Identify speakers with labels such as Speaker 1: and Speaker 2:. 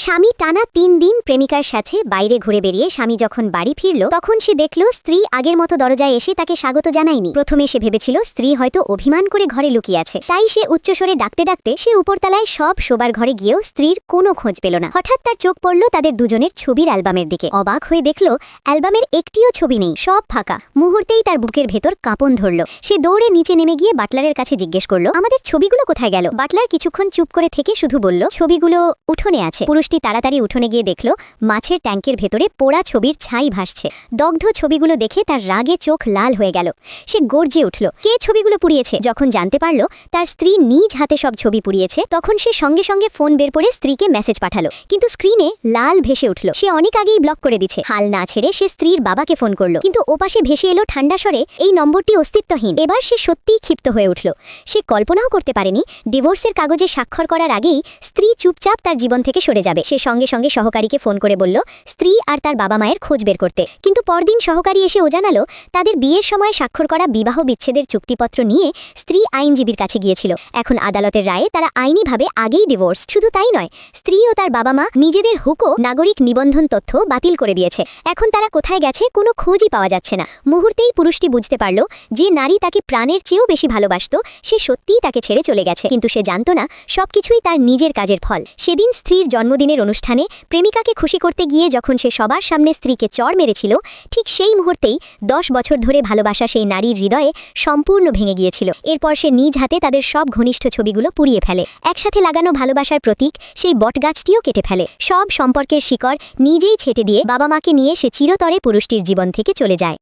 Speaker 1: স্বামী টানা ৩ দিন প্রেমিকার সাথে বাইরে ঘুরে বেরিয়ে স্বামী যখন বাড়ি ফিরল তখন সে দেখল স্ত্রী আগের মতো দরজায় এসে তাকে স্বাগত জানায়নি। প্রথমে সে ভেবেছিল স্ত্রী হয়তো অভিমান করে ঘরে লুকিয়ে আছে, তাই সে উচ্চস্বরে ডাকতে ডাকতে সে উপরতলায় সব শোবার ঘরে গিয়েও স্ত্রীর কোনো খোঁজ পেল না। হঠাৎ তার চোখ পড়ল তাদের দুজনের ছবির অ্যালবামের দিকে। অবাক হয়ে দেখল অ্যালবামের একটিও ছবি নেই, সব ফাঁকা। মুহূর্তেই তার বুকের ভেতর কাঁপন ধরল। সে দৌড়ে নিচে নেমে গিয়ে বাটলারের কাছে জিজ্ঞেস করল, আমাদের ছবিগুলো কোথায় গেল? বাটলার কিছুক্ষণ চুপ করে থেকে শুধু বলল, ছবিগুলো উঠোনে আছে। পুরুষটি তাড়াতাড়ি উঠোনে গিয়ে দেখল মাছের ট্যাঙ্কের ভেতরে পোড়া ছবির ছাই ভাসছে। দগ্ধ ছবিগুলো দেখে তার রাগে চোখ লাল হয়ে গেল। সে গর্জে উঠল, কে ছবিগুলো পুড়িয়েছে? যখন জানতে পারল তার স্ত্রী নিজ হাতে সব ছবি পুড়িয়েছে তখন সে সঙ্গে সঙ্গে ফোন বের করে স্ত্রীকে মেসেজ পাঠালো, কিন্তু স্ক্রিনে লাল ভেসে উঠল। সে অনেক আগেই ব্লক করে দিচ্ছে। হাল না ছেড়ে সে স্ত্রীর বাবাকে ফোন করলো, কিন্তু ওপাশে ভেসে এলো ঠান্ডা স্বরে, এই নম্বরটি অস্তিত্বহীন। এবার সে সত্যিই ক্ষিপ্ত হয়ে উঠল। সে কল্পনাও করতে পারেনি ডিভোর্সের কাগজে স্বাক্ষর করার আগেই স্ত্রী চুপচাপ তার জীবন থেকে সরে যাবে। সে সঙ্গে সঙ্গে সহকারীকে ফোন করে বলল স্ত্রী আর তার বাবা মায়ের খোঁজ বের করতে। কিন্তু পরদিন সহকারী এসে ও জানালো তাদের বিয়ের সময় স্বাক্ষর করা বিবাহ বিচ্ছেদের চুক্তিপত্র নিয়ে স্ত্রী আইনজীবীর কাছে গিয়েছিল। এখন আদালতের রায়ে তারা আইনিভাবে আগেই ডিভোর্স। শুধু তাই নয়, স্ত্রী ও তার বাবা মা নিজেদের হুকো নাগরিক নিবন্ধন তথ্য বাতিল করে দিয়েছে। এখন তারা কোথায় গেছে কোনো খোঁজই পাওয়া যাচ্ছে না। মুহূর্তেই পুরুষটি বুঝতে পারল যে নারী তাকে প্রাণের চেয়েও বেশি ভালোবাসত সে সত্যিই তাকে ছেড়ে চলে গেছে, কিন্তু সে জানত না সবকিছুই তার নিজের কাজের ফল। সেদিন স্ত্রীর জন্মদিনের অনুষ্ঠানে প্রেমিকাকে খুশি করতে গিয়ে যখন সে সবার সামনে স্ত্রীকে চড় মেরেছিল, ঠিক সেই মুহূর্তেই 10 বছর ধরে ভালোবাসা সেই নারীর হৃদয়ে সম্পূর্ণ ভেঙে গিয়েছিল। এরপর সে নিজ হাতে তাদের সব ঘনিষ্ঠ ছবিগুলো পুড়িয়ে ফেলে। একসাথে লাগানো ভালোবাসার প্রতীক সেই বটগাছটিও কেটে ফেলে। সব সম্পর্কের শিকড় নিজেই ছেটে দিয়ে বাবা মাকে নিয়ে সে চিরতরে পুরুষটির জীবন থেকে চলে যায়।